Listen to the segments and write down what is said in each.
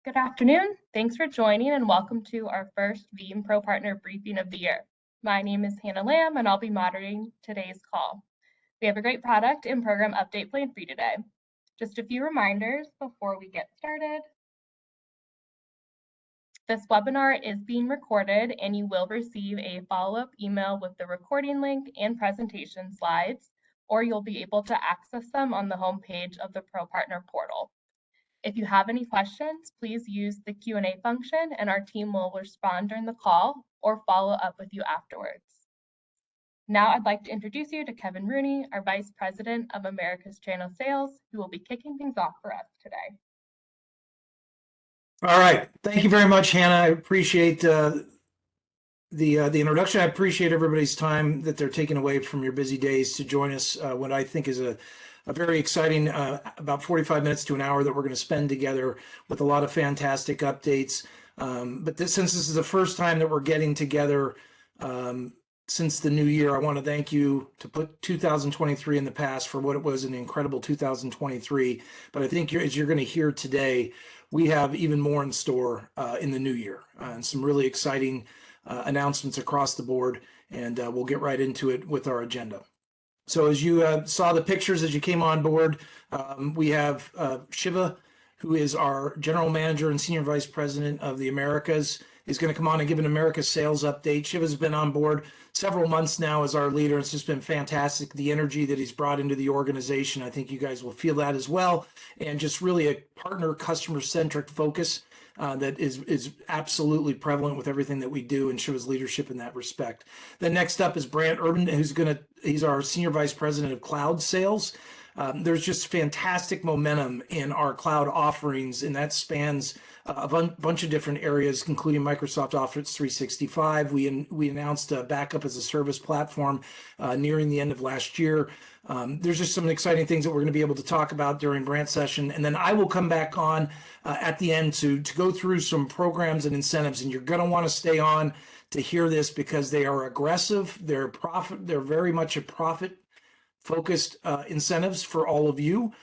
Good afternoon. Thanks for joining and welcome to our first Veeam ProPartner Briefing of the year. My name is Hannah Lamb and I'll be moderating today's call. We have a great product and program update planned for you today. Just a few reminders before we get started. This webinar is being recorded and you will receive a follow-up email with the recording link and presentation slides, or you'll be able to access them on the homepage of the ProPartner portal. If you have any questions, please use the Q&A function and our team will respond during the call or follow up with you afterwards. Now I'd like to introduce you to Kevin Rooney, our Vice President of Americas Channel Sales, who will be kicking things off for us today. All right. Thank you very much, Hannah. I appreciate the introduction. I appreciate everybody's time that they're taking away from your busy days to join us. What I think is a very exciting about 45 minutes to an hour that we're going to spend together with a lot of fantastic updates. Since this is the first time that we're getting together since the new year, I want to thank you to put 2023 in the past for what it was an incredible 2023. But I think as you're going to hear today, we have even more in store in the new year and some really exciting announcements across the board. And we'll get right into it with our agenda. So as you saw the pictures as you came on board, we have Shiva, who is our General Manager and Senior Vice President of the Americas, is going to come on and give an Americas sales update. Shiva's been on board several months now as our leader. It's just been fantastic, the energy that he's brought into the organization. I think you guys will feel that as well. And just really a partner customer-centric focus that is absolutely prevalent with everything that we do and Shiva's leadership in that respect. Then next up is Brant Urban, he's our Senior Vice President of Cloud Sales. There's just fantastic momentum in our cloud offerings, and that spans a bunch of different areas, including Microsoft Office 365. We announced a backup as a service platform nearing the end of last year. There's just some exciting things that we're going to be able to talk about during Brant's session. And then I will come back on at the end to go through some programs and incentives. And you're going to want to stay on to hear this because they are aggressive. They're very much a profit-focused incentives for all of you.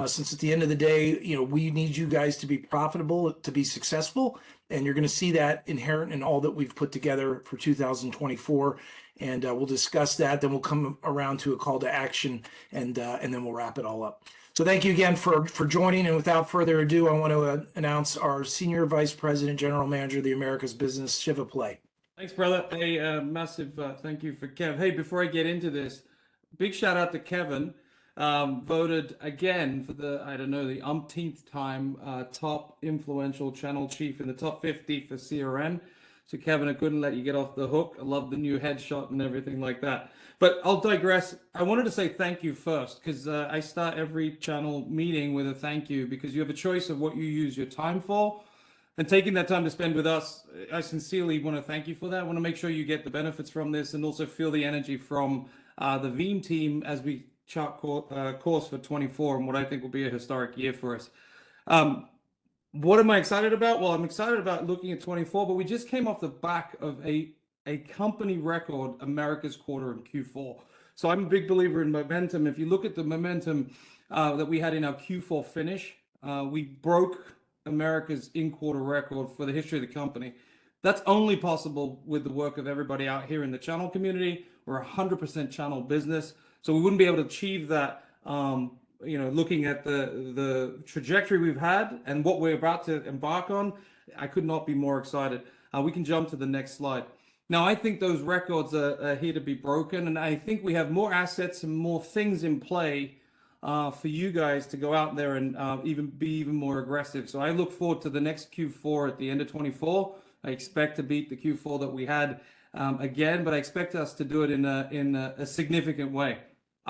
Since at the end of the day, we need you guys to be profitable, to be successful. And you're going to see that inherent in all that we've put together for 2024. And we'll discuss that. Then we'll come around to a call to action, and then we'll wrap it all up. So thank you again for joining. And without further ado, I want to announce our Senior Vice President, General Manager of the Americas Business, Shiva Play. Thanks, brother. Hey, massive thank you for Kev. Hey, before I get into this, big shout out to Kevin. Voted again for the umpteenth time top influential channel chief in the top 50 for CRM. So Kevin, I couldn't let you get off the hook. I love the new headshot and everything like that. But I'll digress. I wanted to say thank you first because I start every channel meeting with a thank you because you have a choice of what you use your time for. And taking that time to spend with us, I sincerely want to thank you for that. I want to make sure you get the benefits from this and also feel the energy from the Veeam team as we chart course for 24 and what I think will be a historic year for us. What am I excited about? Well, I'm excited about looking at 24, but we just came off the back of a company record America's quarter in Q4. So I'm a big believer in momentum. If you look at the momentum that we had in our Q4 finish, we broke America's in-quarter record for the history of the company. That's only possible with the work of everybody out here in the channel community. We're 100% channel business. So we wouldn't be able to achieve that, looking at the trajectory we've had and what we're about to embark on. I could not be more excited. We can jump to the next slide. Now, I think those records are here to be broken, and I think we have more assets and more things in play for you guys to go out there and be even more aggressive. So I look forward to the next Q4 at the end of 24. I expect to beat the Q4 that we had again, but I expect us to do it in a significant way.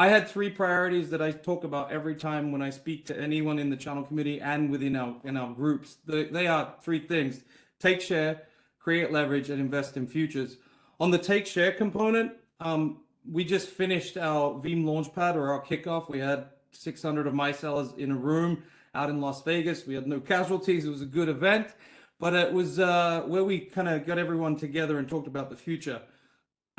I had 3 priorities that I talk about every time when I speak to anyone in the channel community and within our groups. They are 3 things: take share, create leverage, and invest in futures. On the take share component, we just finished our Veeam Launchpad or our kickoff. We had 600 of my sellers in a room out in Las Vegas. We had no casualties. It was a good event, but it was where we kind of got everyone together and talked about the future.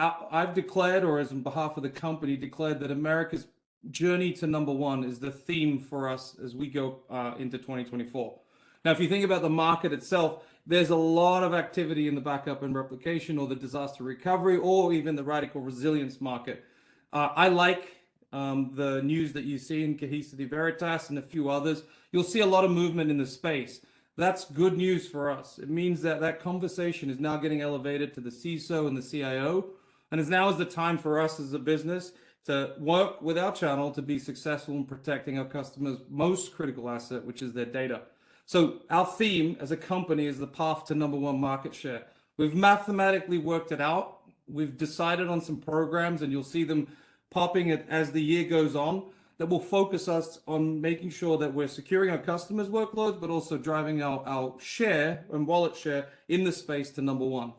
I've declared, or as on behalf of the company, declared that America's journey to #1 is the theme for us as we go into 2024. Now, if you think about the market itself, there's a lot of activity in the backup and replication or the disaster recovery or even the radical resilience market. I like the news that you see in Cohesity Veritas and a few others. You'll see a lot of movement in the space. That's good news for us. It means that that conversation is now getting elevated to the CISO and the CIO. And now is the time for us as a business to work with our channel to be successful in protecting our customers' most critical asset, which is their data. So our theme as a company is the path to #1 market share. We've mathematically worked it out. We've decided on some programs, and you'll see them popping as the year goes on, that will focus us on making sure that we're securing our customers' workloads, but also driving our share and wallet share in the space to #1.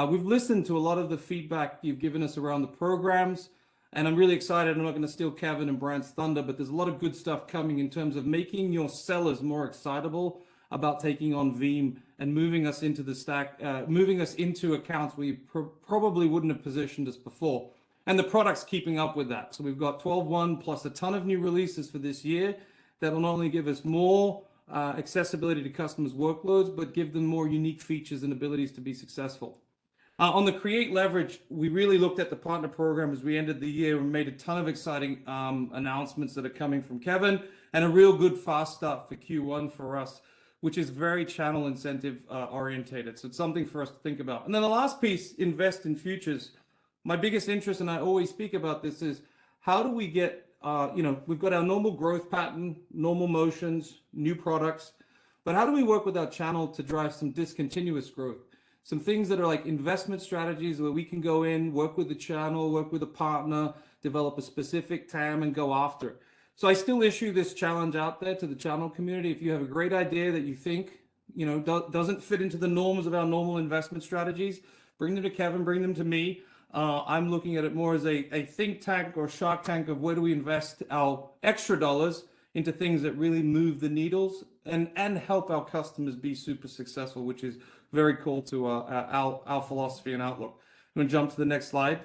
We've listened to a lot of the feedback you've given us around the programs, and I'm really excited. I'm not going to steal Kevin and Brand's thunder, but there's a lot of good stuff coming in terms of making your sellers more excitable about taking on Veeam and moving us into the stack, moving us into accounts where you probably wouldn't have positioned us before. And the product's keeping up with that. So we've got 12.1 plus a ton of new releases for this year that will not only give us more accessibility to customers' workloads, but give them more unique features and abilities to be successful. On the Create Leverage, we really looked at the partner program as we ended the year and made a ton of exciting announcements that are coming from Kevin, and a real good fast start for Q1 for us, which is very channel incentive orientated. So it's something for us to think about. And then the last piece, invest in futures. My biggest interest, and I always speak about this, is how do we get, we've got our normal growth pattern, normal motions, new products, but how do we work with our channel to drive some discontinuous growth? Some things that are like investment strategies where we can go in, work with the channel, work with a partner, develop a specific TAM and go after it. So I still issue this challenge out there to the channel community. If you have a great idea that you think, doesn't fit into the norms of our normal investment strategies, bring them to Kevin, bring them to me. I'm looking at it more as a think tank or shark tank of where do we invest our extra dollars into things that really move the needles and help our customers be super successful, which is very cool to our philosophy and outlook. I'm going to jump to the next slide,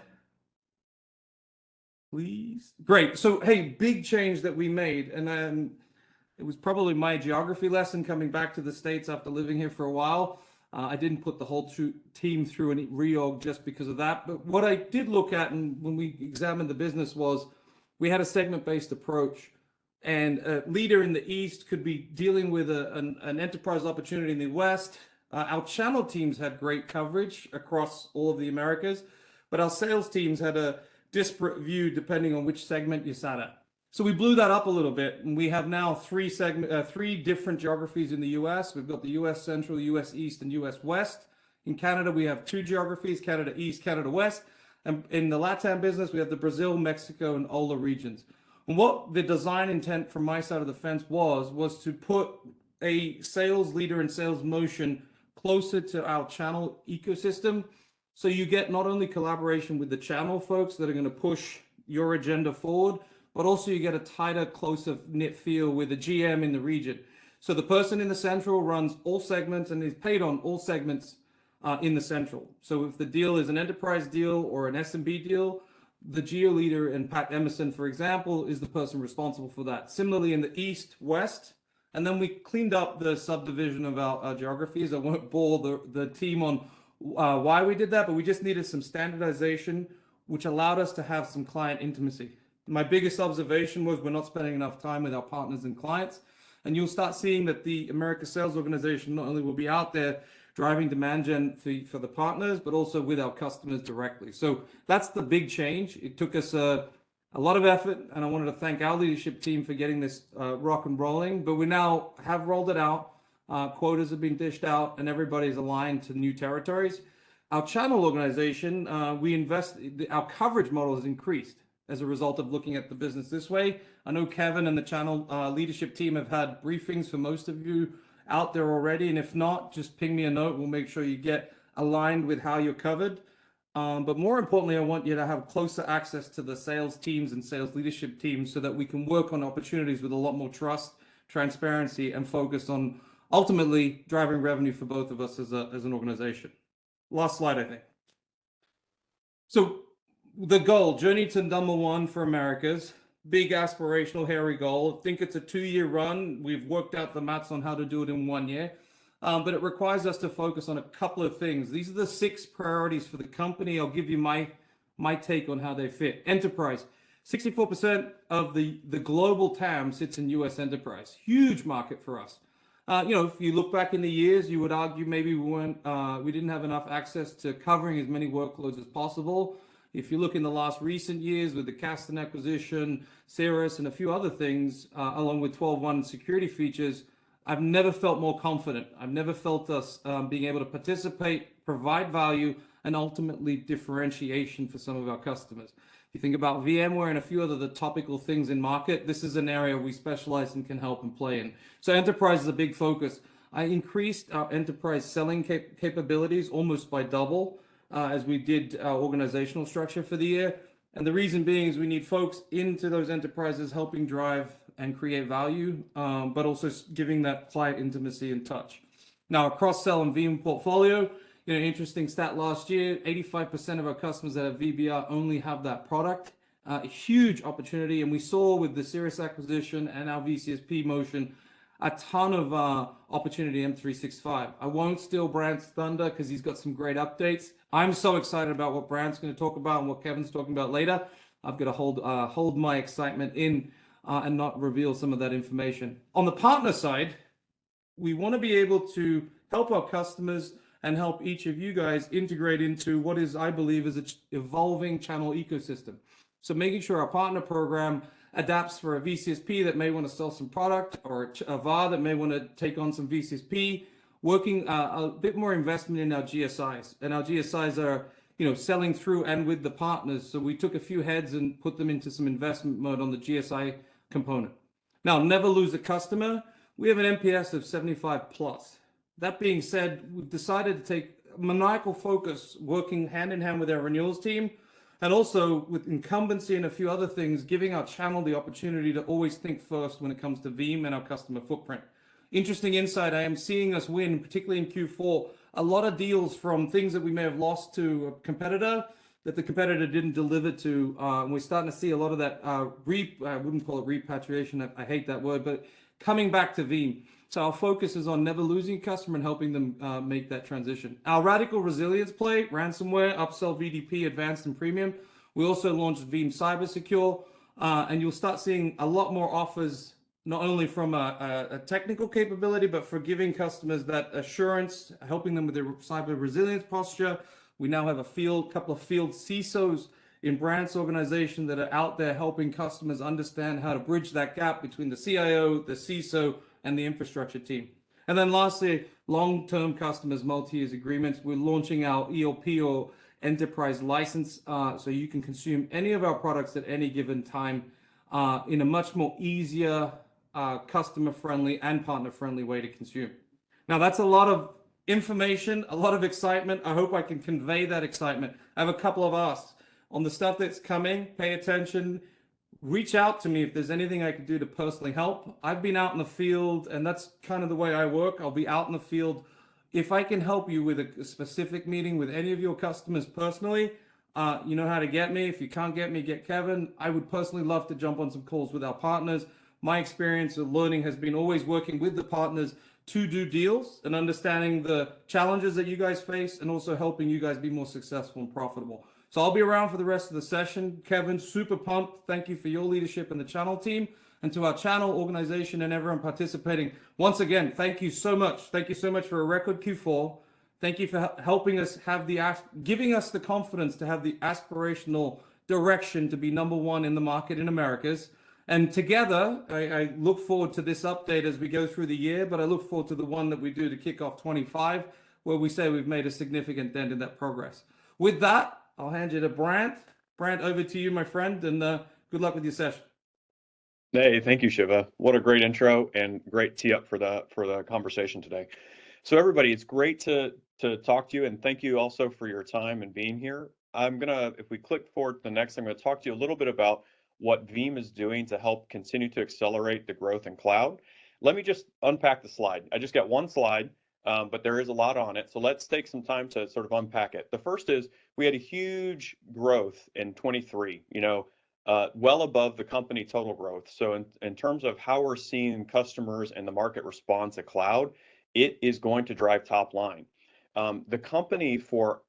please. Great. So, hey, big change that we made. And it was probably my geography lesson coming back to the States after living here for a while. I didn't put the whole team through any reorg just because of that. But what I did look at, and when we examined the business, was we had a segment-based approach. And a leader in the East could be dealing with an enterprise opportunity in the West. Our channel teams had great coverage across all of the Americas, but our sales teams had a disparate view depending on which segment you sat at. So we blew that up a little bit, and we have now three different geographies in the US. We've got the US Central, US East, and US West. In Canada, we have 2 geographies, Canada East, Canada West. And in the LATAM business, we have the Brazil, Mexico, and OLA regions. And what the design intent from my side of the fence was to put a sales leader and sales motion closer to our channel ecosystem. So you get not only collaboration with the channel folks that are going to push your agenda forward, but also you get a tighter, closer knit feel with the GM in the region. So the person in the central runs all segments and is paid on all segments in the central. So if the deal is an enterprise deal or an SMB deal, the geo leader and Pat Emerson, for example, is the person responsible for that. Similarly in the East, West, and then we cleaned up the subdivision of our geographies. I won't bore the team on why we did that, but we just needed some standardization, which allowed us to have some client intimacy. My biggest observation was we're not spending enough time with our partners and clients, and you'll start seeing that the America sales organization not only will be out there driving demand gen for the partners, but also with our customers directly. So that's the big change. It took us a lot of effort, and I wanted to thank our leadership team for getting this rock and rolling, but we now have rolled it out. Quotas have been dished out, and everybody's aligned to new territories. Our channel organization, our coverage model has increased as a result of looking at the business this way. I know Kevin and the channel leadership team have had briefings for most of you out there already, and if not, just ping me a note. We'll make sure you get aligned with how you're covered. But more importantly, I want you to have closer access to the sales teams and sales leadership teams so that we can work on opportunities with a lot more trust, transparency, and focus on ultimately driving revenue for both of us as an organization. Last slide, I think. So the goal, journey to #1 for Americas. big aspirational hairy goal. I think it's a 2-year run. We've worked out the maths on how to do it in 1 year. But it requires us to focus on a couple of things. These are the 6 priorities for the company. I'll give you my take on how they fit. Enterprise. 64% of the global TAM sits in US enterprise. Huge market for us. If you look back in the years, you would argue maybe we didn't have enough access to covering as many workloads as possible. If you look in the last recent years with the Kasten acquisition, Cirrus, and a few other things, along with 12.1 security features, I've never felt more confident. I've never felt us being able to participate, provide value, and ultimately differentiation for some of our customers. If you think about VMware and a few other the topical things in market, this is an area we specialize and can help and play in. So enterprise is a big focus. I increased our enterprise selling capabilities almost by double as we did our organizational structure for the year. And the reason being is we need folks into those enterprises helping drive and create value, but also giving that client intimacy and touch. Now, cross-sell and Veeam portfolio, interesting stat last year, 85% of our customers that have VBR only have that product. A huge opportunity. And we saw with the Cirrus acquisition and our VCSP motion, a ton of opportunity in M365. I won't steal Brant's thunder because he's got some great updates. I'm so excited about what Brant's going to talk about and what Kevin's talking about later. I've got to hold my excitement in and not reveal some of that information. On the partner side, we want to be able to help our customers and help each of you guys integrate into what is, I believe, is an evolving channel ecosystem. So making sure our partner program adapts for a VCSP that may want to sell some product, or a VAR that may want to take on some VCSP, working a bit more investment in our GSIs. And our GSIs are, selling through and with the partners. So we took a few heads and put them into some investment mode on the GSI component. Now, never lose a customer. We have an NPS of 75 plus. That being said, we've decided to take maniacal focus working hand in hand with our renewals team, and also with incumbency and a few other things, giving our channel the opportunity to always think first when it comes to Veeam and our customer footprint. Interesting insight, I am seeing us win, particularly in Q4, a lot of deals from things that we may have lost to a competitor that the competitor didn't deliver to. And we're starting to see a lot of that, I wouldn't call it repatriation, I hate that word, but coming back to Veeam. So our focus is on never losing a customer and helping them make that transition. Our radical resilience play, ransomware, upsell VDP, advanced and premium. We also launched Veeam Cyber Secure, and you'll start seeing a lot more offers, not only from a technical capability, but for giving customers that assurance, helping them with their cyber resilience posture. We now have a couple of field CISOs in Brant's organization that are out there helping customers understand how to bridge that gap between the CIO, the CISO, and the infrastructure team. And then lastly, long-term customers, multi-year agreements. We're launching our ELP or enterprise license, so you can consume any of our products at any given time in a much more easier, customer-friendly and partner-friendly way to consume. Now, that's a lot of information, a lot of excitement. I hope I can convey that excitement. I have a couple of asks. On the stuff that's coming, pay attention. Reach out to me if there's anything I could do to personally help. I've been out in the field, and that's kind of the way I work. I'll be out in the field. If I can help you with a specific meeting with any of your customers personally, you know how to get me. If you can't get me, get Kevin. I would personally love to jump on some calls with our partners. My experience of learning has been always working with the partners to do deals and understanding the challenges that you guys face, and also helping you guys be more successful and profitable. So I'll be around for the rest of the session. Kevin, super pumped. Thank you for your leadership and the channel team. And to our channel organization and everyone participating, once again, thank you so much. Thank you so much for a record Q4. Thank you for helping us have giving us the confidence to have the aspirational direction to be #1 in the market in Americas. And together, I look forward to this update as we go through the year, but I look forward to the one that we do to kick off 25, where we say we've made a significant dent in that progress. With that, I'll hand you to Brant. Brant, over to you, my friend, and good luck with your session. Hey, thank you, Shiva. What a great intro and great tee up for the conversation today. So everybody, it's great to talk to you, and thank you also for your time and being here. If we click forward to the next, I'm gonna talk to you a little bit about what Veeam is doing to help continue to accelerate the growth in cloud. Let me just unpack the slide. I just got one slide, but there is a lot on it. So let's take some time to sort of unpack it. The first is we had a huge growth in 23. well above the company total growth. So in terms of how we're seeing customers and the market respond to cloud, it is going to drive top line. The company for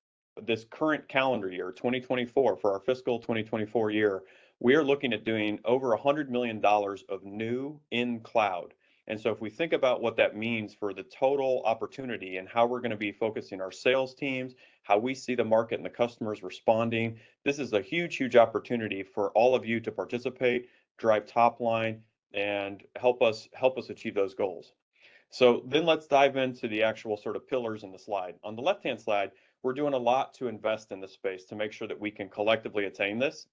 this current calendar year, 2024, for our fiscal 2024 year, we are looking at doing over $100 million of new in cloud. And so if we think about what that means for the total opportunity and how we're going to be focusing our sales teams, how we see the market and the customers responding, this is a huge, huge opportunity for all of you to participate, drive top line, and help us achieve those goals. So then let's dive into the actual sort of pillars in the slide. On the left-hand side, we're doing a lot to invest in this space to make sure that we can collectively attain this.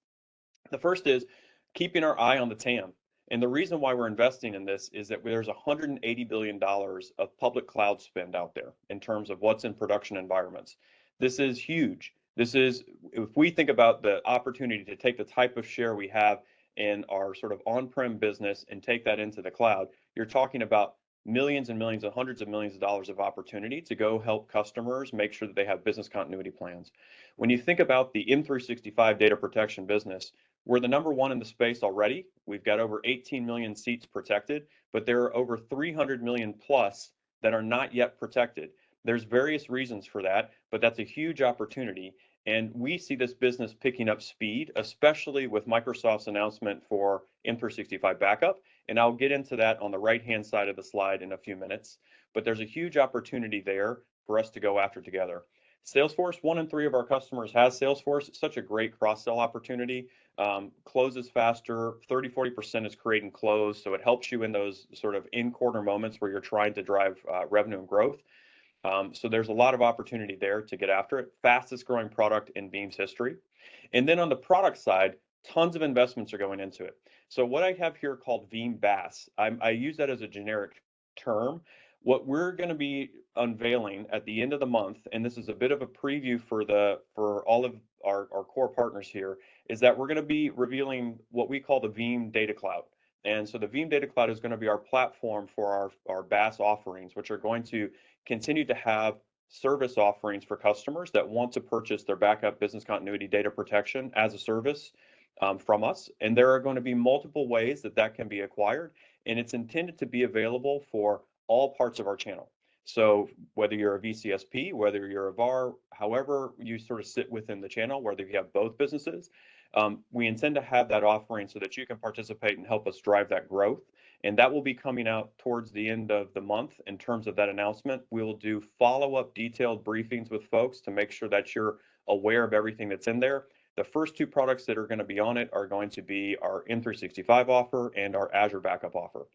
The first is keeping our eye on the TAM. And the reason why we're investing in this is that there's $180 billion of public cloud spend out there in terms of what's in production environments. This is huge. This is, if we think about the opportunity to take the type of share we have in our sort of on-prem business and take that into the cloud, you're talking about millions and millions and hundreds of millions of dollars of opportunity to go help customers make sure that they have business continuity plans. When you think about the M365 data protection business, we're the number one in the space already. We've got over 18 million seats protected, but there are over 300 million plus that are not yet protected. There's various reasons for that, but that's a huge opportunity. And we see this business picking up speed, especially with Microsoft's announcement for M365 backup. And I'll get into that on the right-hand side of the slide in a few minutes. But there's a huge opportunity there for us to go after together. Salesforce, 1 in 3 of our customers has Salesforce. It's such a great cross-sell opportunity. Closes faster, 30-40% is create and close. So it helps you in those sort of in-quarter moments where you're trying to drive revenue and growth. So there's a lot of opportunity there to get after it. Fastest growing product in Veeam's history. And then on the product side, tons of investments are going into it. So what I have here called Veeam BaaS, I use that as a generic term. What we're going to be unveiling at the end of the month, and this is a bit of a preview for all of our core partners here, is that we're going to be revealing what we call the Veeam Data Cloud. And so the Veeam Data Cloud is going to be our platform for our BaaS offerings, which are going to continue to have service offerings for customers that want to purchase their backup business continuity data protection as a service from us. And there are going to be multiple ways that that can be acquired, and it's intended to be available for all parts of our channel. So whether you're a VCSP, whether you're a VAR, however you sort of sit within the channel, whether you have both businesses, we intend to have that offering so that you can participate and help us drive that growth. And that will be coming out towards the end of the month in terms of that announcement. We will do follow-up detailed briefings with folks to make sure that you're aware of everything that's in there. The first 2 products that are going to be on it are going to be our M365 offer and our Azure Backup offer.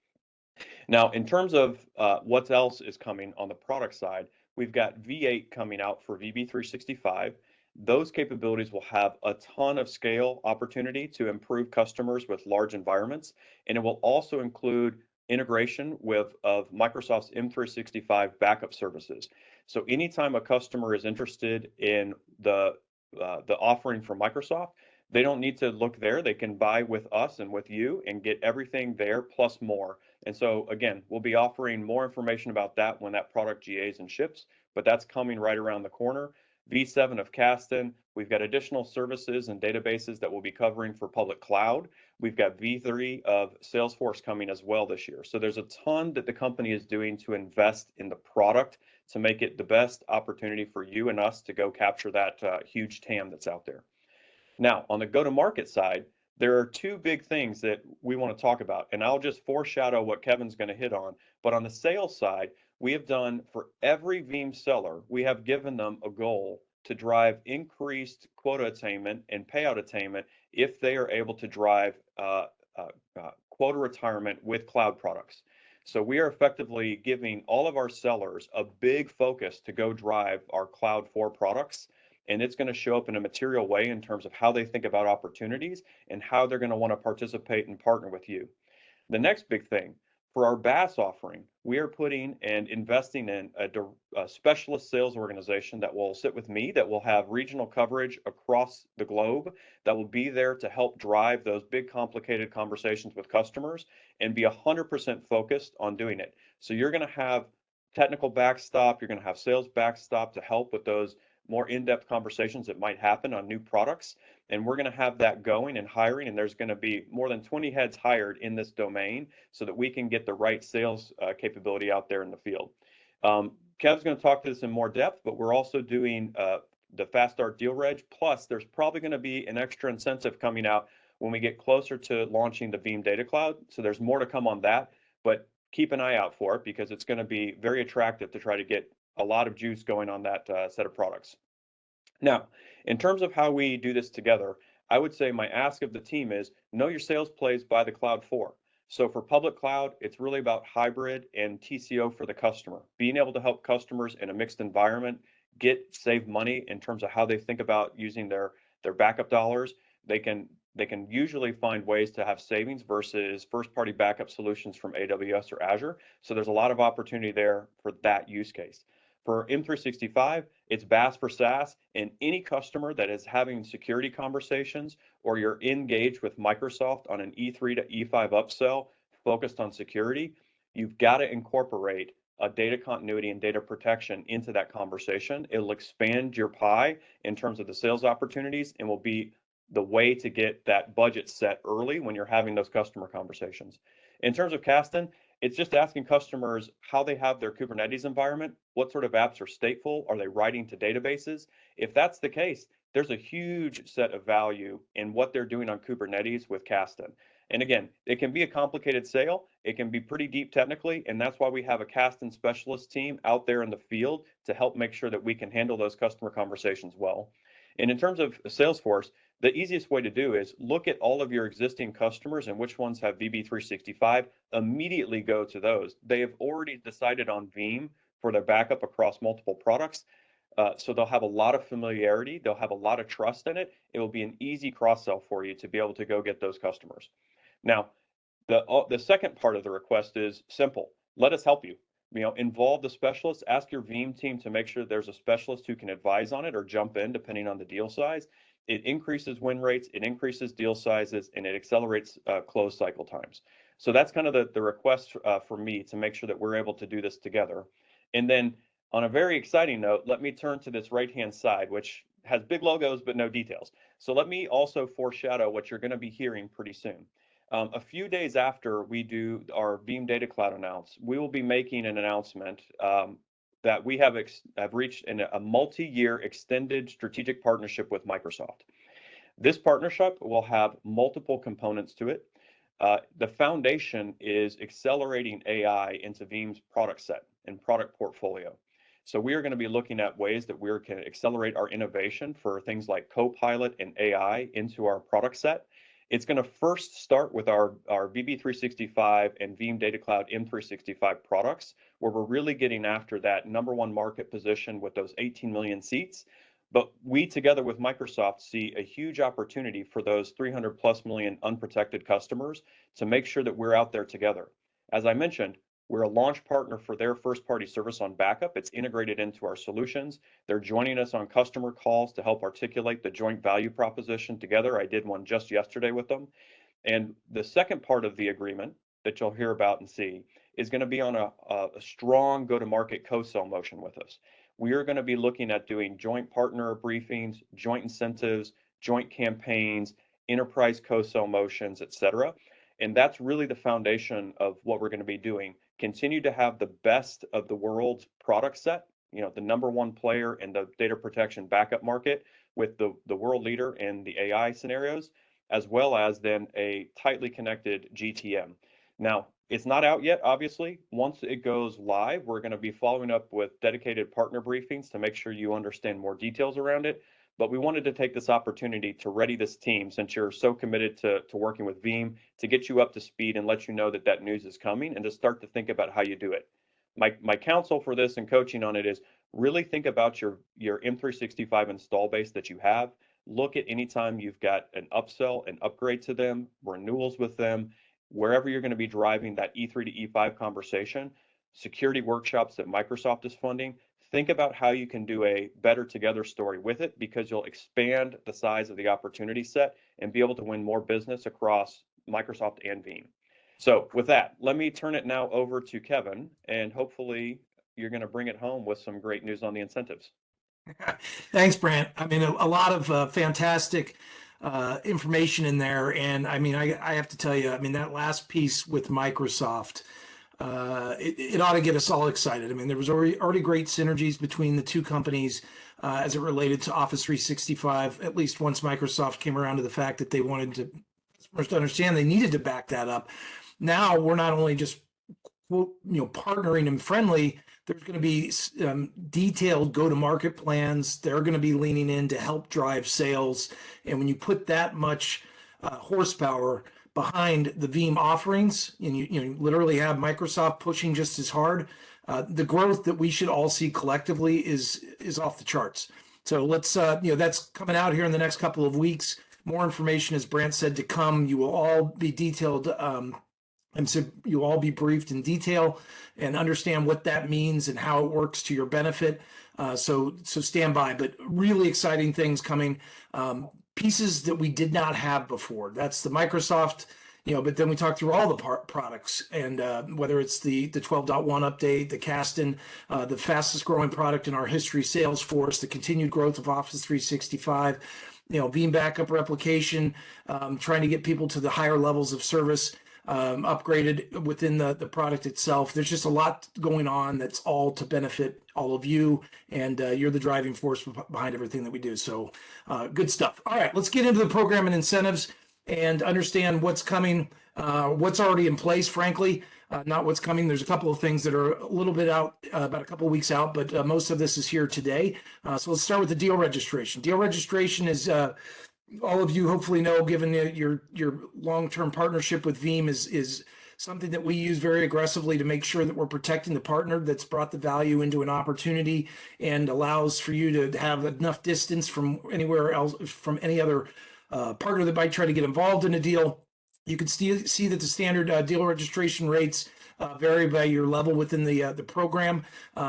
Now, in terms of what else is coming on the product side, we've got V8 coming out for VB365. Those capabilities will have a ton of scale opportunity to improve customers with large environments, and it will also include integration of Microsoft's M365 backup services. So anytime a customer is interested in the offering from Microsoft, they don't need to look there. They can buy with us and with you and get everything there plus more. And so again, we'll be offering more information about that when that product GAs and ships, but that's coming right around the corner. V7 of Kasten, we've got additional services and databases that we'll be covering for public cloud. We've got V3 of Salesforce coming as well this year. So there's a ton that the company is doing to invest in the product to make it the best opportunity for you and us to go capture that huge TAM that's out there. Now, on the go-to-market side, there are 2 big things that we want to talk about, and I'll just foreshadow what Kevin's going to hit on. But on the sales side, we have done for every Veeam seller, we have given them a goal to drive increased quota attainment and payout attainment if they are able to drive quota retirement with cloud products. So we are effectively giving all of our sellers a big focus to go drive our Cloud 4 products. And it's going to show up in a material way in terms of how they think about opportunities and how they're going to want to participate and partner with you. The next big thing, for our BaaS offering, we are putting and investing in a specialist sales organization that will sit with me, that will have regional coverage across the globe, that will be there to help drive those big, complicated conversations with customers and be 100% focused on doing it. So you're going to have technical backstop, you're going to have sales backstop to help with those more in-depth conversations that might happen on new products. And we're going to have that going and hiring, and there's going to be more than 20 heads hired in this domain so that we can get the right sales capability out there in the field. Kev's going to talk to this in more depth, but we're also doing the Fast Start Deal Reg. Plus, there's probably going to be an extra incentive coming out when we get closer to launching the Veeam Data Cloud. So there's more to come on that, but keep an eye out for it because it's going to be very attractive to try to get a lot of juice going on that set of products. Now, in terms of how we do this together, I would say my ask of the team is know your sales plays by the cloud for. So for public cloud, it's really about hybrid and TCO for the customer, being able to help customers in a mixed environment save money in terms of how they think about using their backup dollars. They can usually find ways to have savings versus first-party backup solutions from AWS or Azure. So there's a lot of opportunity there for that use case. For M365, it's BaaS for SaaS, and any customer that is having security conversations or you're engaged with Microsoft on an E3 to E5 upsell focused on security, you've got to incorporate a data continuity and data protection into that conversation. It'll expand your pie in terms of the sales opportunities and will be the way to get that budget set early when you're having those customer conversations. In terms of Kasten, it's just asking customers how they have their Kubernetes environment, what sort of apps are stateful, are they writing to databases? If that's the case, there's a huge set of value in what they're doing on Kubernetes with Kasten. And again, it can be a complicated sale, it can be pretty deep technically, and that's why we have a Kasten specialist team out there in the field to help make sure that we can handle those customer conversations well. And in terms of Salesforce, the easiest way to do is look at all of your existing customers and which ones have VB365, immediately go to those. They have already decided on Veeam for their backup across multiple products. So they'll have a lot of familiarity, they'll have a lot of trust in it. It will be an easy cross-sell for you to be able to go get those customers. Now, the second part of the request is simple. Let us help you. Involve the specialists, ask your Veeam team to make sure there's a specialist who can advise on it or jump in depending on the deal size. It increases win rates, it increases deal sizes, and it accelerates close cycle times. So that's kind of the request for me to make sure that we're able to do this together. And then on a very exciting note, let me turn to this right-hand side, which has big logos but no details. So let me also foreshadow what you're going to be hearing pretty soon. A few days after we do our Veeam Data Cloud announce, we will be making an announcement that we have reached a multi-year extended strategic partnership with Microsoft. This partnership will have multiple components to it. The foundation is accelerating AI into Veeam's product set and product portfolio. So we are going to be looking at ways that we can accelerate our innovation for things like Copilot and AI into our product set. It's going to first start with our VB365 and Veeam Data Cloud M365 products, where we're really getting after that #1 market position with those 18 million seats. But we, together with Microsoft, see a huge opportunity for those 300+ million unprotected customers to make sure that we're out there together. As I mentioned, we're a launch partner for their first-party service on backup. It's integrated into our solutions. They're joining us on customer calls to help articulate the joint value proposition together. I did one just yesterday with them. And the second part of the agreement that you'll hear about and see is going to be on a strong go-to-market co-sell motion with us. We are going to be looking at doing joint partner briefings, joint incentives, joint campaigns, enterprise co-sell motions, et cetera. And that's really the foundation of what we're going to be doing. Continue to have the best of the world's product set, the #1 player in the data protection backup market with the world leader in the AI scenarios, as well as then a tightly connected GTM. Now, it's not out yet, obviously. Once it goes live, we're going to be following up with dedicated partner briefings to make sure you understand more details around it. But we wanted to take this opportunity to ready this team, since you're so committed to working with Veeam, to get you up to speed and let you know that news is coming and to start to think about how you do it. My counsel for this and coaching on it is really think about your M365 install base that you have. Look at any time you've got an upsell, an upgrade to them, renewals with them, wherever you're going to be driving that E3 to E5 conversation, security workshops that Microsoft is funding. Think about how you can do a better together story with it, because you'll expand the size of the opportunity set and be able to win more business across Microsoft and Veeam. So with that, let me turn it now over to Kevin, and hopefully you're going to bring it home with some great news on the incentives. Thanks, Brant. I mean, a lot of fantastic information in there. And I mean, I have to tell you, I mean, that last piece with Microsoft, it ought to get us all excited. I mean, there was already great synergies between the two companies as it related to Office 365, at least once Microsoft came around to the fact that they wanted customers to understand they needed to back that up. Now we're not only just partnering and friendly, there's going to be detailed go-to-market plans. They're going to be leaning in to help drive sales. And when you put that much horsepower behind the Veeam offerings, and you literally have Microsoft pushing just as hard, the growth that we should all see collectively is off the charts. So let's, that's coming out here in the next couple of weeks. More information, as Brant said, to come. You will all be detailed. And so you'll all be briefed in detail and understand what that means and how it works to your benefit. So stand by, but really exciting things coming. Pieces that we did not have before. That's the Microsoft, but then we talked through all the products, and whether it's the 12.1 update, the Kasten, the fastest growing product in our history, Salesforce, the continued growth of Office 365, Veeam backup replication, trying to get people to the higher levels of service, upgraded within the product itself. There's just a lot going on that's all to benefit all of you, and you're the driving force behind everything that we do. So good stuff. All right, let's get into the program and incentives and understand what's coming, what's already in place, frankly, not what's coming. There's a couple of things that are a little bit out, about a couple of weeks out, but most of this is here today. So let's start with the deal registration. Deal registration is all of you hopefully know, given your long-term partnership with Veeam, is something that we use very aggressively to make sure that we're protecting the partner that's brought the value into an opportunity and allows for you to have enough distance from anywhere else, from any other partner that might try to get involved in a deal. You can see that the standard deal registration rates vary by your level within the program.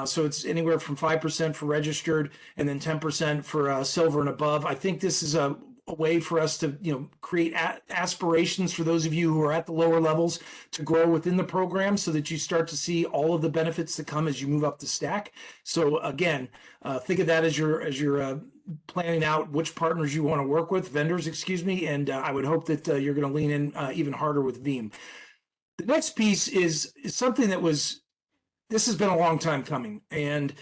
So it's anywhere from 5% for registered and then 10% for silver and above. I think this is a way for us to create aspirations for those of you who are at the lower levels to grow within the program, so that you start to see all of the benefits that come as you move up the stack. So again, think of that as you're planning out which partners you want to work with, vendors, excuse me, and I would hope that you're going to lean in even harder with Veeam. The next piece is something this has been a long time coming, and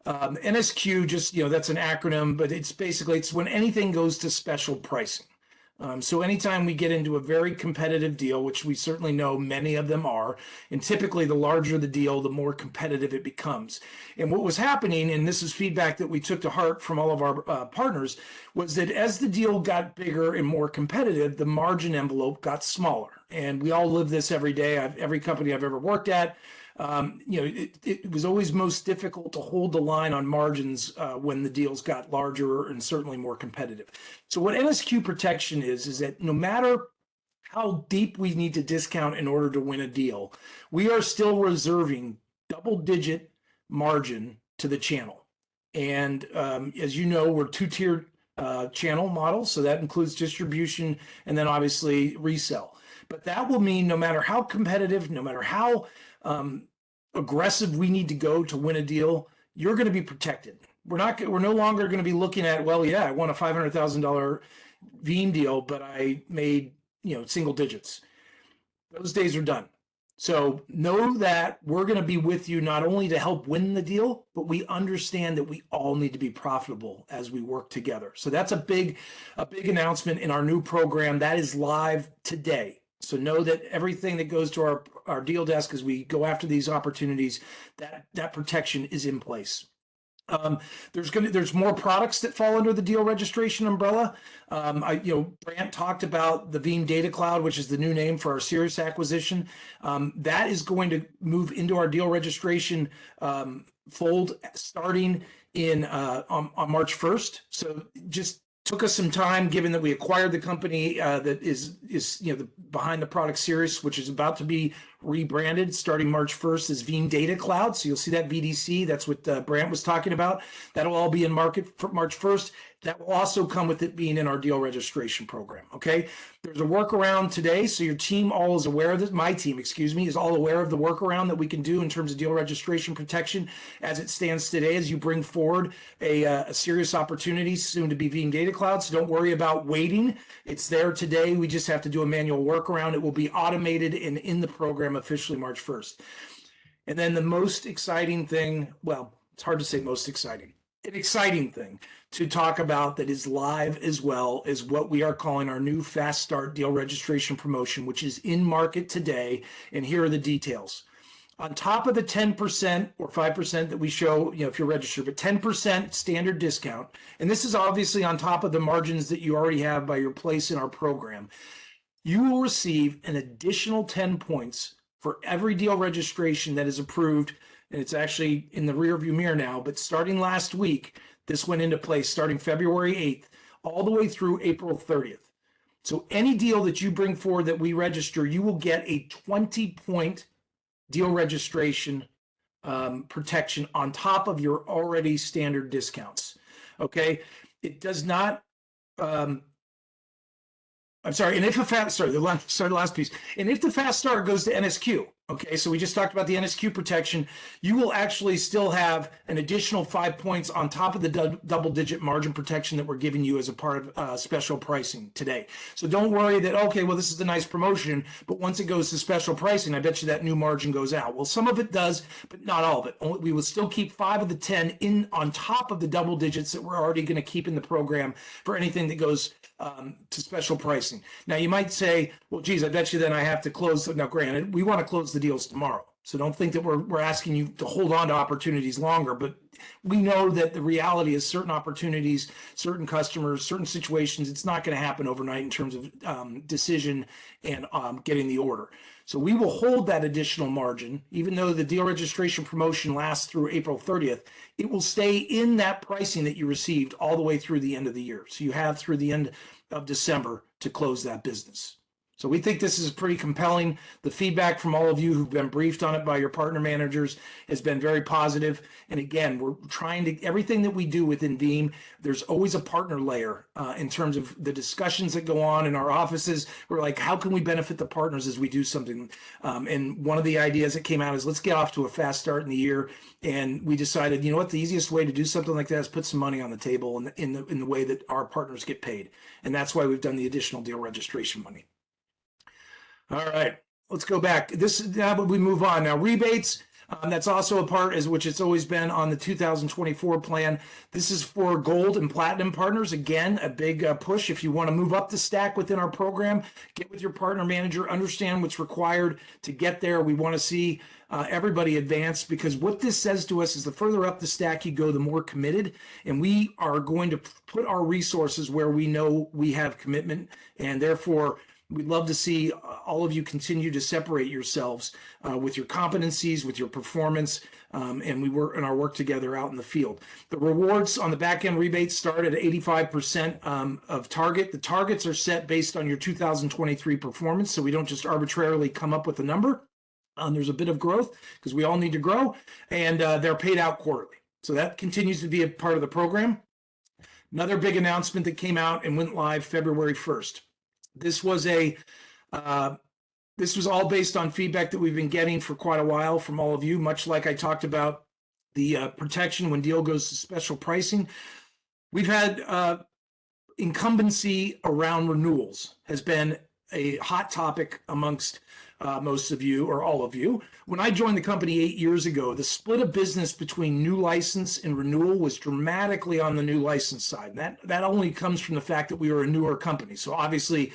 NSQ, just, that's an acronym, but it's basically, it's when anything goes to special pricing. So anytime we get into a very competitive deal, which we certainly know many of them are, and typically the larger the deal, the more competitive it becomes. And what was happening, and this is feedback that we took to heart from all of our partners, was that as the deal got bigger and more competitive, the margin envelope got smaller. And we all live this every day. Every company I've ever worked at, it was always most difficult to hold the line on margins when the deals got larger and certainly more competitive. So what NSQ protection is that no matter how deep we need to discount in order to win a deal, we are still reserving double-digit margin to the channel. And as you know, we're two-tiered channel model, so that includes distribution and then obviously resell. But that will mean no matter how competitive, no matter how aggressive we need to go to win a deal, you're going to be protected. We're no longer going to be looking at, well, yeah, I won a $500,000 Veeam deal, but I made, single digits. Those days are done. So know that we're going to be with you not only to help win the deal, but we understand that we all need to be profitable as we work together. So that's a big announcement in our new program that is live today. So know that everything that goes to our deal desk as we go after these opportunities, that protection is in place. There's more products that fall under the deal registration umbrella. Brant talked about the Veeam Data Cloud, which is the new name for our Sirius acquisition. That is going to move into our deal registration fold starting on March 1st. So just took us some time, given that we acquired the company that is behind the product Sirius, which is about to be rebranded starting March 1st as Veeam Data Cloud. So you'll see that VDC. That's what Brant was talking about. That'll all be in market for March 1st. That will also come with it being in our deal registration program. Okay. There's a workaround today. So your team all is aware of this. My team, excuse me, is all aware of the workaround that we can do in terms of deal registration protection as it stands today, as you bring forward a serious opportunity soon to be Veeam Data Cloud. So don't worry about waiting. It's there today. We just have to do a manual workaround. It will be automated and in the program officially March 1st. And then the most exciting thing, well, it's hard to say most exciting. An exciting thing to talk about that is live as well is what we are calling our new Fast Start deal registration promotion, which is in market today. And here are the details. On top of the 10% or 5% that we show, if you're registered, but 10% standard discount, and this is obviously on top of the margins that you already have by your place in our program, you will receive an additional 10 points for every deal registration that is approved. And it's actually in the rearview mirror now, but starting last week, this went into place starting February 8th, all the way through April 30th. So any deal that you bring forward that we register, you will get a 20-point deal registration protection on top of your already standard discounts. Okay. It does not, I'm sorry, and if a fast, sorry, the last piece, and if the fast start goes to NSQ, okay, so we just talked about the NSQ protection, you will actually still have an additional 5 points on top of the double-digit margin protection that we're giving you as a part of special pricing today. So don't worry that, okay, well, this is a nice promotion, but once it goes to special pricing, I bet you that new margin goes out. Well, some of it does, but not all of it. We will still keep 5 of the 10 in on top of the double digits that we're already going to keep in the program for anything that goes to special pricing. Now, you might say, well, geez, I bet you then I have to close. Now, granted, we want to close the deals tomorrow. So don't think that we're asking you to hold on to opportunities longer, but we know that the reality is certain opportunities, certain customers, certain situations, it's not going to happen overnight in terms of decision and getting the order. So we will hold that additional margin, even though the deal registration promotion lasts through April 30th, it will stay in that pricing that you received all the way through the end of the year. So you have through the end of December to close that business. So we think this is pretty compelling. The feedback from all of you who've been briefed on it by your partner managers has been very positive. And again, we're trying to, everything that we do within Veeam, there's always a partner layer in terms of the discussions that go on in our offices. We're like, how can we benefit the partners as we do something? And one of the ideas that came out is let's get off to a fast start in the year. And we decided, you know what, the easiest way to do something like that is put some money on the table in the way that our partners get paid. And that's why we've done the additional deal registration money. All right, let's go back. Now we move on. Now rebates, that's also a part which it's always been on the 2024 plan. This is for gold and platinum partners. Again, a big push. If you want to move up the stack within our program, get with your partner manager, understand what's required to get there. We want to see everybody advance, because what this says to us is the further up the stack you go, the more committed. And we are going to put our resources where we know we have commitment, and therefore we'd love to see all of you continue to separate yourselves with your competencies, with your performance, and we work in our work together out in the field. The rewards on the back end rebates start at 85% of target. The targets are set based on your 2023 performance, so we don't just arbitrarily come up with a number. There's a bit of growth because we all need to grow, and they're paid out quarterly. So that continues to be a part of the program. Another big announcement that came out and went live February 1st. This was all based on feedback that we've been getting for quite a while from all of you, much like I talked about the protection when deal goes to special pricing. We've had incumbency around renewals has been a hot topic amongst most of you or all of you. When I joined the company 8 years ago, the split of business between new license and renewal was dramatically on the new license side. And that only comes from the fact that we were a newer company. So obviously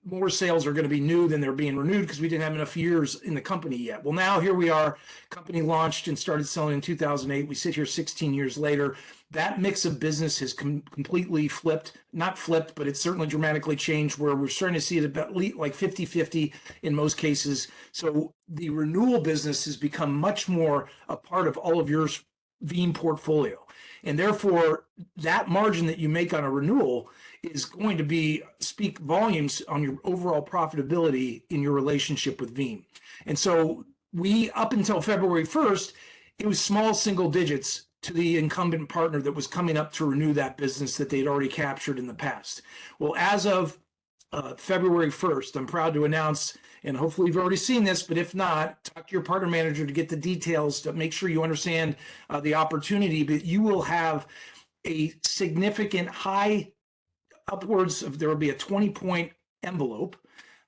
more sales are going to be new than they're being renewed because we didn't have enough years in the company yet. Well, now here we are, company launched and started selling in 2008. We sit here 16 years later. That mix of business has completely flipped, not flipped, but it's certainly dramatically changed, where we're starting to see it about like 50-50 in most cases. So the renewal business has become much more a part of all of your Veeam portfolio. And therefore, that margin that you make on a renewal is going to speak volumes on your overall profitability in your relationship with Veeam. And so up until February 1st, it was small single digits to the incumbent partner that was coming up to renew that business that they'd already captured in the past. Well, as of February 1st, I'm proud to announce, and hopefully you've already seen this, but if not, talk to your partner manager to get the details to make sure you understand the opportunity. But you will have a significant high upwards of, there will be a 20-point envelope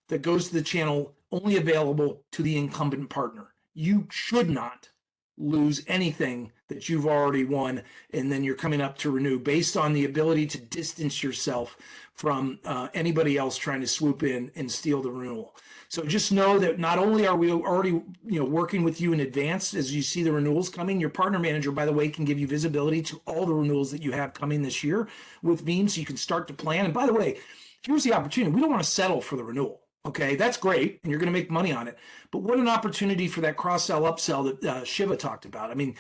that goes to the channel only available to the incumbent partner. You should not lose anything that you've already won, and then you're coming up to renew based on the ability to distance yourself from anybody else trying to swoop in and steal the renewal. So just know that not only are we already working with you in advance as you see the renewals coming, your partner manager, by the way, can give you visibility to all the renewals that you have coming this year with Veeam, so you can start to plan. And by the way, here's the opportunity. We don't want to settle for the renewal. Okay, that's great, and you're going to make money on it. But what an opportunity for that cross-sell, upsell that Shiva talked about. I mean,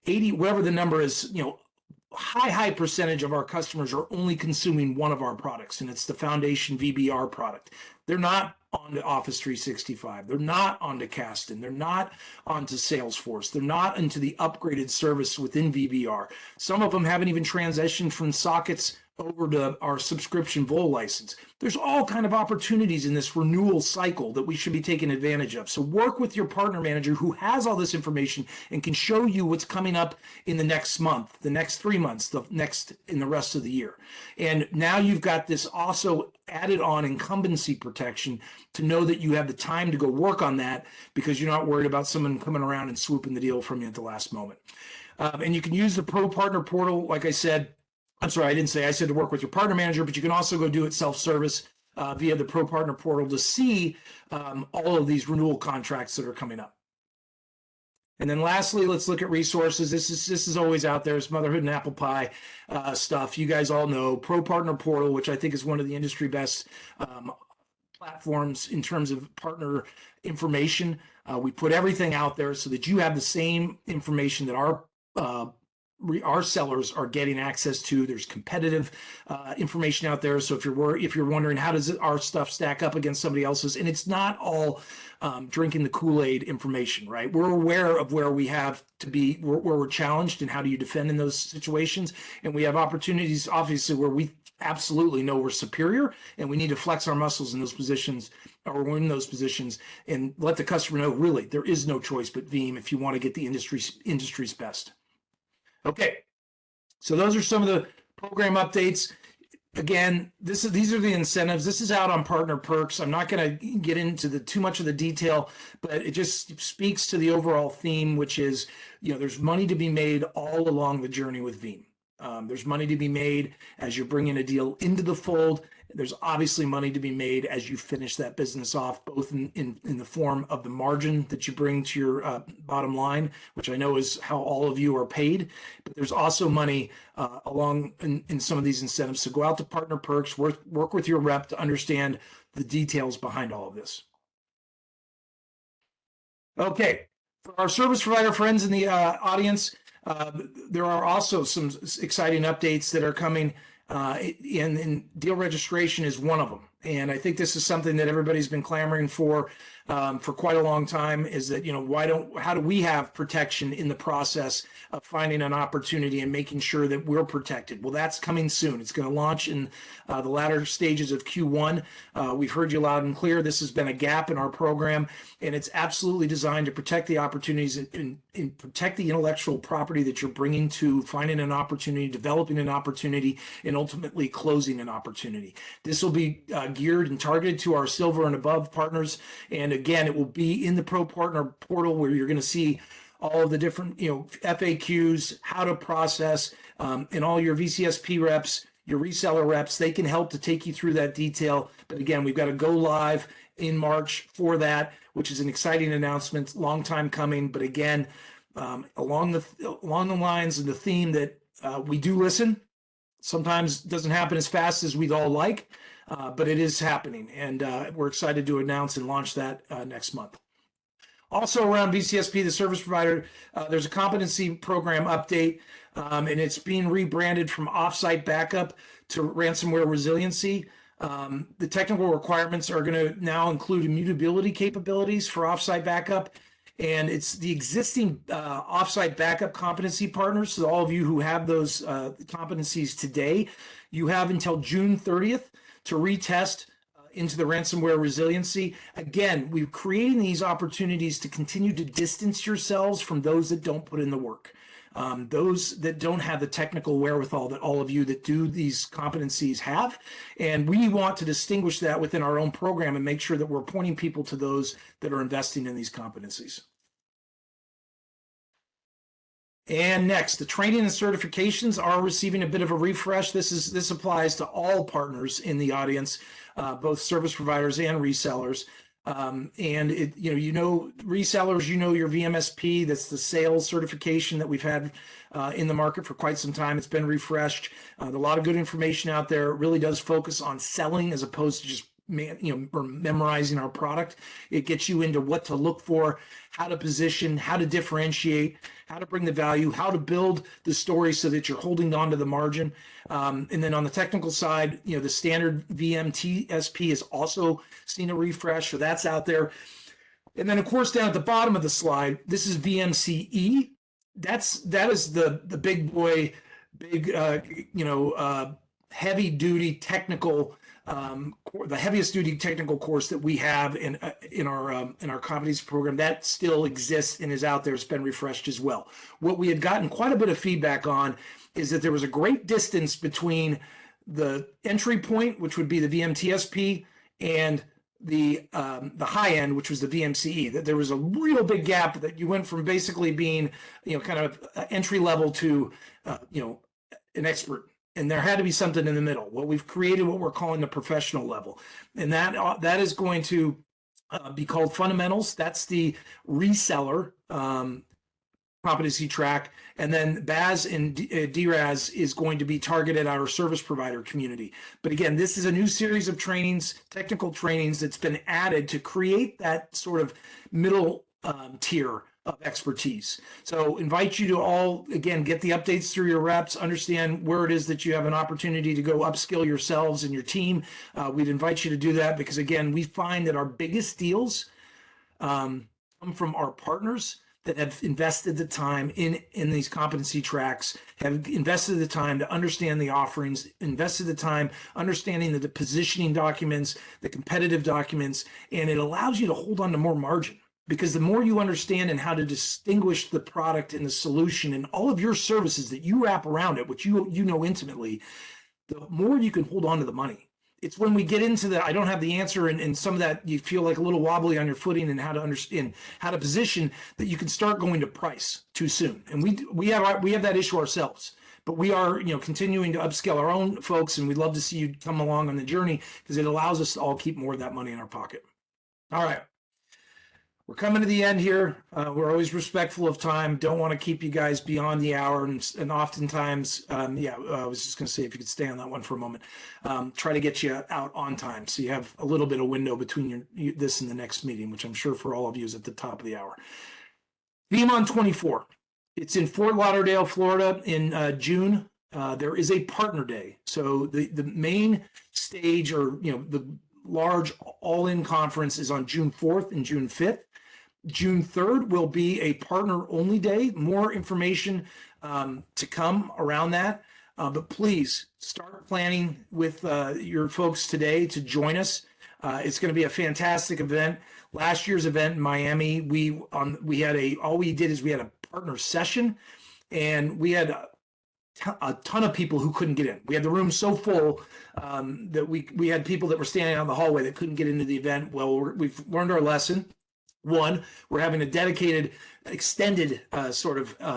80, whatever the number is, high percentage of our customers are only consuming one of our products, and it's the Foundation VBR product. They're not onto Office 365. They're not onto Kasten. They're not onto Salesforce. They're not into the upgraded service within VBR. Some of them haven't even transitioned from sockets over to our subscription Vol license. There's all kind of opportunities in this renewal cycle that we should be taking advantage of. So work with your partner manager who has all this information and can show you what's coming up in the next month, the next 3 months, in the rest of the year. And now you've got this also added on incumbency protection to know that you have the time to go work on that because you're not worried about someone coming around and swooping the deal from you at the last moment. And you can use the ProPartner portal, like I said. I'm sorry, I didn't say, I said to work with your partner manager, but you can also go do it self-service via the ProPartner portal to see all of these renewal contracts that are coming up. And then lastly, let's look at resources. This is always out there. It's motherhood and apple pie stuff. You guys all know ProPartner portal, which I think is one of the industry best platforms in terms of partner information. We put everything out there so that you have the same information that our sellers are getting access to. There's competitive information out there. So if you're wondering how does our stuff stack up against somebody else's, and it's not all drinking the Kool-Aid information, right? We're aware of where we have to be, where we're challenged, and how do you defend in those situations. And we have opportunities, obviously, where we absolutely know we're superior, and we need to flex our muscles in those positions or win those positions, and let the customer know really there is no choice but Veeam if you want to get the industry's best. Okay, so those are some of the program updates. Again, these are the incentives. This is out on Partner Perks. I'm not going to get into too much of the detail, but it just speaks to the overall theme, which is, there's money to be made all along the journey with Veeam. There's money to be made as you're bringing a deal into the fold. There's obviously money to be made as you finish that business off, both in the form of the margin that you bring to your bottom line, which I know is how all of you are paid. But there's also money along in some of these incentives. So go out to Partner Perks, work with your rep to understand the details behind all of this. Okay, for our service provider friends in the audience, there are also some exciting updates that are coming, and deal registration is one of them. And I think this is something that everybody's been clamoring for quite a long time, is that, how do we have protection in the process of finding an opportunity and making sure that we're protected? Well, that's coming soon. It's going to launch in the latter stages of Q1. We've heard you loud and clear. This has been a gap in our program, and it's absolutely designed to protect the opportunities and protect the intellectual property that you're bringing to finding an opportunity, developing an opportunity, and ultimately closing an opportunity. This will be geared and targeted to our silver and above partners. And again, it will be in the ProPartner portal where you're going to see all of the different, FAQs, how to process, and all your VCSP reps, your reseller reps. They can help to take you through that detail. But again, we've got to go live in March for that, which is an exciting announcement, long time coming. But again, along the lines of the theme that we do listen. Sometimes it doesn't happen as fast as we'd all like, but it is happening, and we're excited to announce and launch that next month. Also around VCSP, the service provider, there's a competency program update, and it's being rebranded from offsite backup to ransomware resiliency. The technical requirements are going to now include immutability capabilities for offsite backup. And it's the existing offsite backup competency partners. So all of you who have those competencies today, you have until June 30th to retest into the ransomware resiliency. Again, we're creating these opportunities to continue to distance yourselves from those that don't put in the work. Those that don't have the technical wherewithal that all of you that do these competencies have. And we want to distinguish that within our own program and make sure that we're pointing people to those that are investing in these competencies. And next, the training and certifications are receiving a bit of a refresh. This applies to all partners in the audience, both service providers and resellers. And resellers, your VMSP, that's the sales certification that we've had in the market for quite some time. It's been refreshed. A lot of good information out there. It really does focus on selling as opposed to just memorizing our product. It gets you into what to look for, how to position, how to differentiate, how to bring the value, how to build the story so that you're holding on to the margin. And then on the technical side, the standard Veeam TSP has also seen a refresh, so that's out there. And then of course down at the bottom of the slide, this is VMCE. That is the big boy, heavy duty technical. The heaviest duty technical course that we have in our competency program that still exists and is out there. It's been refreshed as well. What we had gotten quite a bit of feedback on is that there was a great distance between the entry point, which would be the Veeam TSP, and the high end, which was the VMCE. That there was a real big gap, that you went from basically being kind of entry level to an expert. And there had to be something in the middle. Well, we've created what we're calling the professional level. And that is going to be called fundamentals. That's the reseller competency track. And then BAS and DRAS is going to be targeted at our service provider community. But again, this is a new series of trainings, technical trainings, that's been added to create that sort of middle tier of expertise. So invite you to all, again, get the updates through your reps, understand where it is that you have an opportunity to go upskill yourselves and your team. We'd invite you to do that because, again, we find that our biggest deals come from our partners that have invested the time in these competency tracks, have invested the time to understand the offerings, invested the time understanding the positioning documents, the competitive documents, and it allows you to hold on to more margin. Because the more you understand and how to distinguish the product and the solution and all of your services that you wrap around it, which you know intimately, the more you can hold on to the money. It's when we get into the, I don't have the answer, and some of that you feel like a little wobbly on your footing and how to understand, how to position, that you can start going to price too soon. And we have that issue ourselves. But we are, continuing to upscale our own folks, and we'd love to see you come along on the journey because it allows us to all keep more of that money in our pocket. All right. We're coming to the end here. We're always respectful of time. Don't want to keep you guys beyond the hour. And oftentimes, I was just going to say, if you could stay on that one for a moment, try to get you out on time. So you have a little bit of window between this and the next meeting, which I'm sure for all of you is at the top of the hour. Veeam 24. It's in Fort Lauderdale, Florida in June. There is a partner day. So the main stage, or, the large all-in conference, is on June 4th and June 5th. June 3rd will be a partner-only day. More information to come around that. But please start planning with your folks today to join us. It's going to be a fantastic event. Last year's event in Miami, we had all we did is we had a partner session, and we had a ton of people who couldn't get in. We had the room so full that we had people that were standing out in the hallway that couldn't get into the event. Well, we've learned our lesson. One, we're having a dedicated, extended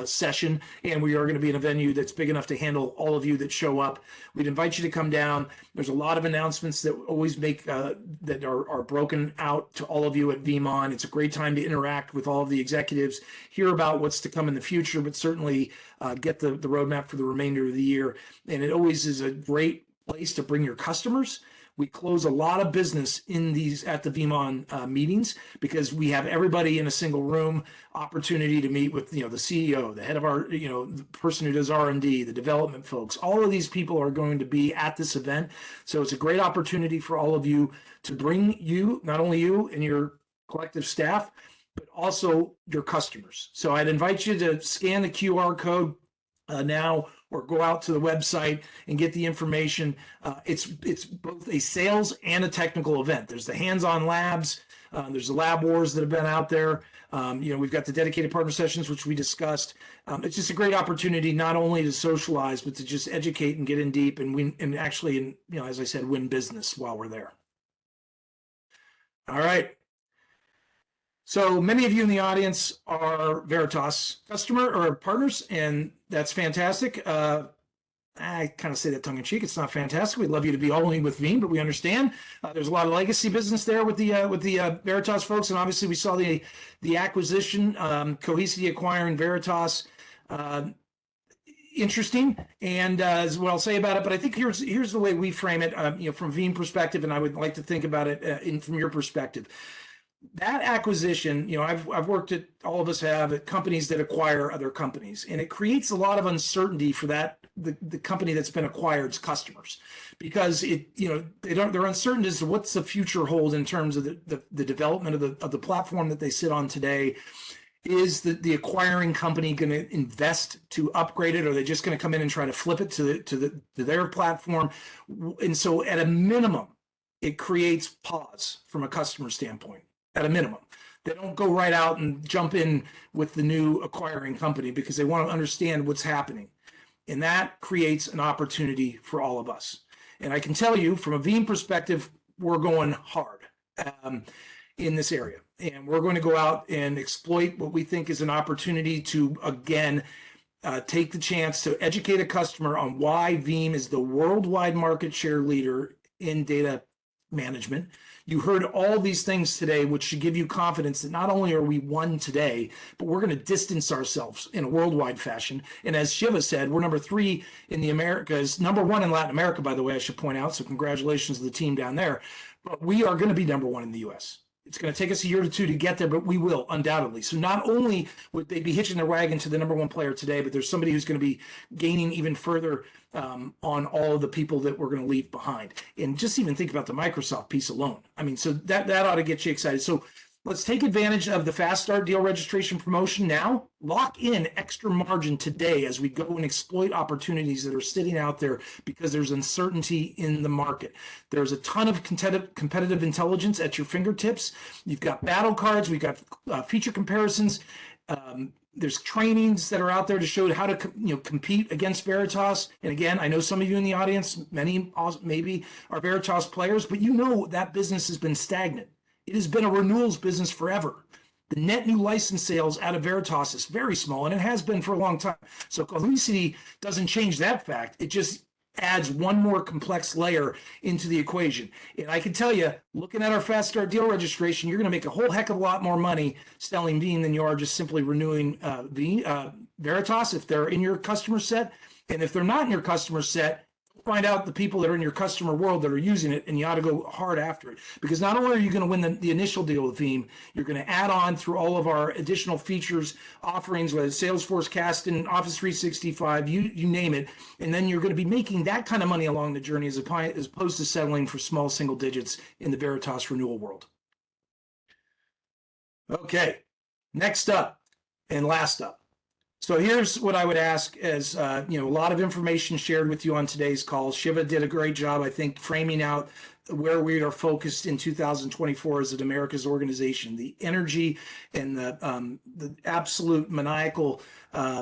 session, and we are going to be in a venue that's big enough to handle all of you that show up. We'd invite you to come down. There's a lot of announcements that always make that are broken out to all of you at Veeam. It's a great time to interact with all of the executives, hear about what's to come in the future, but certainly get the roadmap for the remainder of the year. And it always is a great place to bring your customers. we close a lot of business in these at the Veeam meetings because we have everybody in a single room, opportunity to meet with, the CEO, the head of our, the person who does R&D, the development folks. All of these people are going to be at this event. So it's a great opportunity for all of you to bring you, not only you and your collective staff, but also your customers. So I'd invite you to scan the QR code now, or go out to the website and get the information. It's both a sales and a technical event. There's the hands-on labs. There's the lab wars that have been out there. We've got the dedicated partner sessions, which we discussed. It's just a great opportunity not only to socialize, but to just educate and get in deep and win, and actually, as I said, win business while we're there. All right. So many of you in the audience are Veritas customer or partners, and that's fantastic. I kind of say that tongue in cheek. It's not fantastic. We'd love you to be only with Veeam, but we understand there's a lot of legacy business there with the Veritas folks, and obviously we saw the acquisition, Cohesity acquiring Veritas. Interesting, and is what I'll say about it. But I think here's the way we frame it, from Veeam perspective, and I would like to think about it from your perspective. That acquisition, I've worked at, all of us have, at companies that acquire other companies, and it creates a lot of uncertainty for the company that's been acquired's customers, because they're uncertain as to what's the future hold in terms of the development of the platform that they sit on today. Is the acquiring company going to invest to upgrade it, or are they just going to come in and try to flip it to their platform? And so at a minimum, it creates pause from a customer standpoint. At a minimum, they don't go right out and jump in with the new acquiring company because they want to understand what's happening. And that creates an opportunity for all of us. And I can tell you from a Veeam perspective, we're going hard in this area. And we're going to go out and exploit what we think is an opportunity to, again, take the chance to educate a customer on why Veeam is the worldwide market share leader in data management. You heard all these things today, which should give you confidence that not only are we one today, but we're going to distance ourselves in a worldwide fashion. And as Shiva said, we're number 3 in the Americas, number 1 in Latin America, by the way, I should point out. So congratulations to the team down there. But we are going to be number 1 in the US. It's going to take us a year or 2 to get there, but we will, undoubtedly. So not only would they be hitching their wagon to the number 1 player today, but there's somebody who's going to be gaining even further on all of the people that we're going to leave behind. And just even think about the Microsoft piece alone. I mean, so that ought to get you excited. So let's take advantage of the Fast Start deal registration promotion now. Lock in extra margin today as we go and exploit opportunities that are sitting out there because there's uncertainty in the market. There's a ton of competitive intelligence at your fingertips. You've got battle cards. We've got feature comparisons. There's trainings that are out there to show how to compete against Veritas. And again, I know some of you in the audience, many maybe are Veritas players, but that business has been stagnant. It has been a renewals business forever. The net new license sales out of Veritas is very small, and it has been for a long time. So Cohesity doesn't change that fact. It just adds one more complex layer into the equation. And I can tell you, looking at our Fast Start deal registration, you're going to make a whole heck of a lot more money selling Veeam than you are just simply renewing Veritas if they're in your customer set. And if they're not in your customer set, find out the people that are in your customer world that are using it, and you ought to go hard after it. Because not only are you going to win the initial deal with Veeam, you're going to add on through all of our additional features, offerings, whether it's Salesforce, Caston, Office 365, you name it, and then you're going to be making that kind of money along the journey as opposed to settling for small single digits in the Veritas renewal world. Okay, next up and last up. So here's what I would ask as, a lot of information shared with you on today's call. Shiva did a great job, I think, framing out where we are focused in 2024 as an America's organization. The energy and the absolute maniacal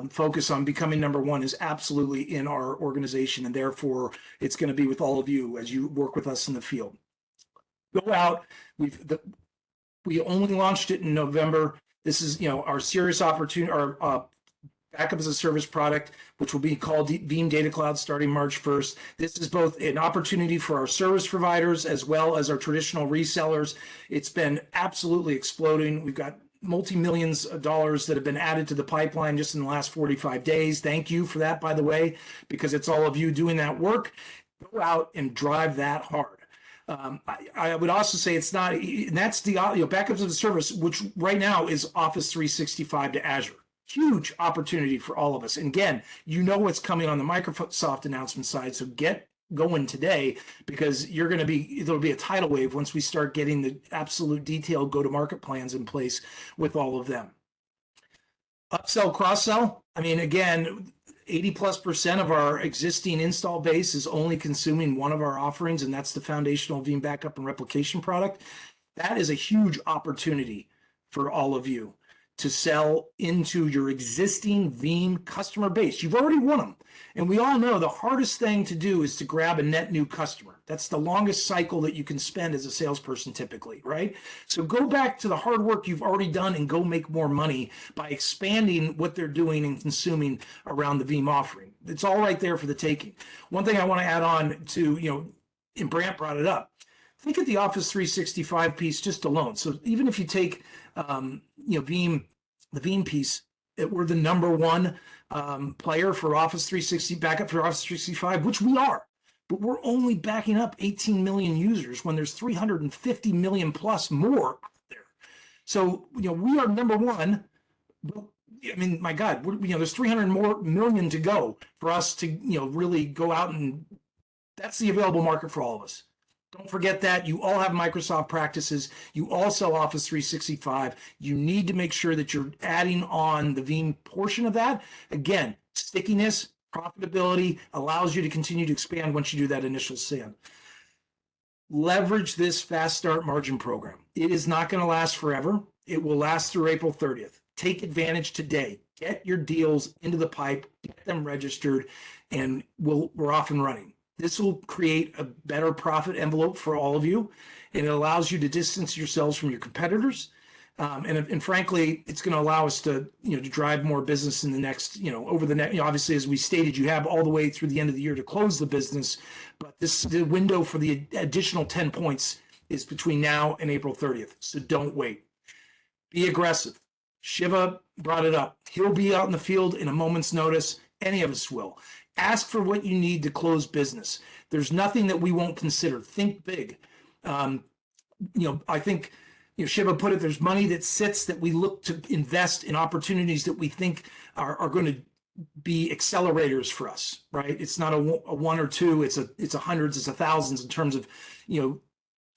focus on becoming number 1 is absolutely in our organization, and therefore it's going to be with all of you as you work with us in the field. Go out. We only launched it in November. This is, our serious opportunity, our backup as a service product, which will be called Veeam Data Cloud starting March 1st. This is both an opportunity for our service providers as well as our traditional resellers. It's been absolutely exploding. We've got multi-millions of dollars that have been added to the pipeline just in the last 45 days. Thank you for that, by the way, because it's all of you doing that work. Go out and drive that hard. I would also say it's not, and that's the backups of the service, which right now is Office 365 to Azure. Huge opportunity for all of us. And again, you know what's coming on the Microsoft announcement side, so get going today, because there'll be a tidal wave once we start getting the absolute detailed go-to-market plans in place with all of them. Upsell, cross-sell. I mean, again, 80+% of our existing install base is only consuming one of our offerings, and that's the foundational Veeam backup and replication product. That is a huge opportunity for all of you to sell into your existing Veeam customer base. You've already won them. And we all know the hardest thing to do is to grab a net new customer. That's the longest cycle that you can spend as a salesperson typically, right? So go back to the hard work you've already done and go make more money by expanding what they're doing and consuming around the Veeam offering. It's all right there for the taking. One thing I want to add on to, and Brant brought it up, think of the Office 365 piece just alone. So even if you take, Veeam, the Veeam piece, we're the number one player for Office 360 backup for Office 365, which we are, but we're only backing up 18 million users when there's 350 million plus more out there. So, we are number one. I mean, my God, there's 300 more million to go for us to, really go out, and that's the available market for all of us. Don't forget that. You all have Microsoft practices. You all sell Office 365. You need to make sure that you're adding on the Veeam portion of that. Again, stickiness, profitability allows you to continue to expand once you do that initial sale. Leverage this fast start margin program. It is not going to last forever. It will last through April 30th. Take advantage today. Get your deals into the pipe, get them registered, and we're off and running. This will create a better profit envelope for all of you, and it allows you to distance yourselves from your competitors. And frankly, it's going to allow us to, to drive more business in the next, over the next, obviously, as we stated, you have all the way through the end of the year to close the business, but the window for the additional 10 points is between now and April 30th. So don't wait. Be aggressive. Shiva brought it up. He'll be out in the field in a moment's notice. Any of us will. Ask for what you need to close business. There's nothing that we won't consider. Think big. I think, Shiva put it, there's money that sits that we look to invest in opportunities that we think are going to be accelerators for us, right? It's not a one or two, it's a hundreds, it's a thousands in terms of,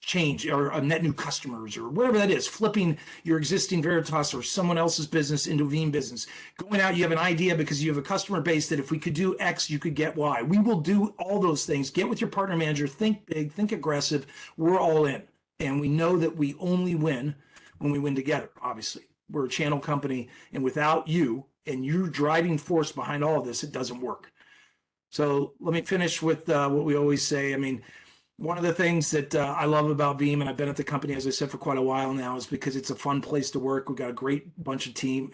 change or a net new customers or whatever that is, flipping your existing Veritas or someone else's business into Veeam business. Going out, you have an idea because you have a customer base that if we could do X, you could get Y. We will do all those things. Get with your partner manager, think big, think aggressive. We're all in. And we know that we only win when we win together, obviously. We're a channel company, and without you and your driving force behind all of this, it doesn't work. So let me finish with what we always say. I mean, one of the things that I love about Veeam, and I've been at the company, as I said, for quite a while now, is because it's a fun place to work. We've got a great bunch of team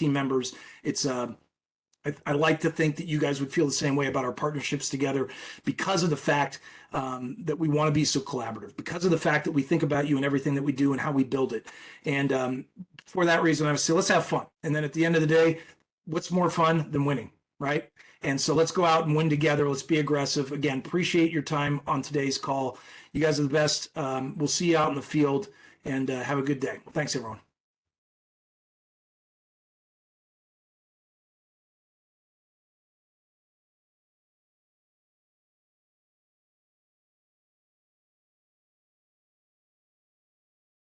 members. It's I like to think that you guys would feel the same way about our partnerships together, because of the fact that we want to be so collaborative, because of the fact that we think about you and everything that we do and how we build it. And for that reason, I would say, let's have fun. And then at the end of the day, what's more fun than winning, right? And so let's go out and win together. Let's be aggressive. Again, appreciate your time on today's call. You guys are the best. We'll see you out in the field, and have a good day. Thanks, everyone.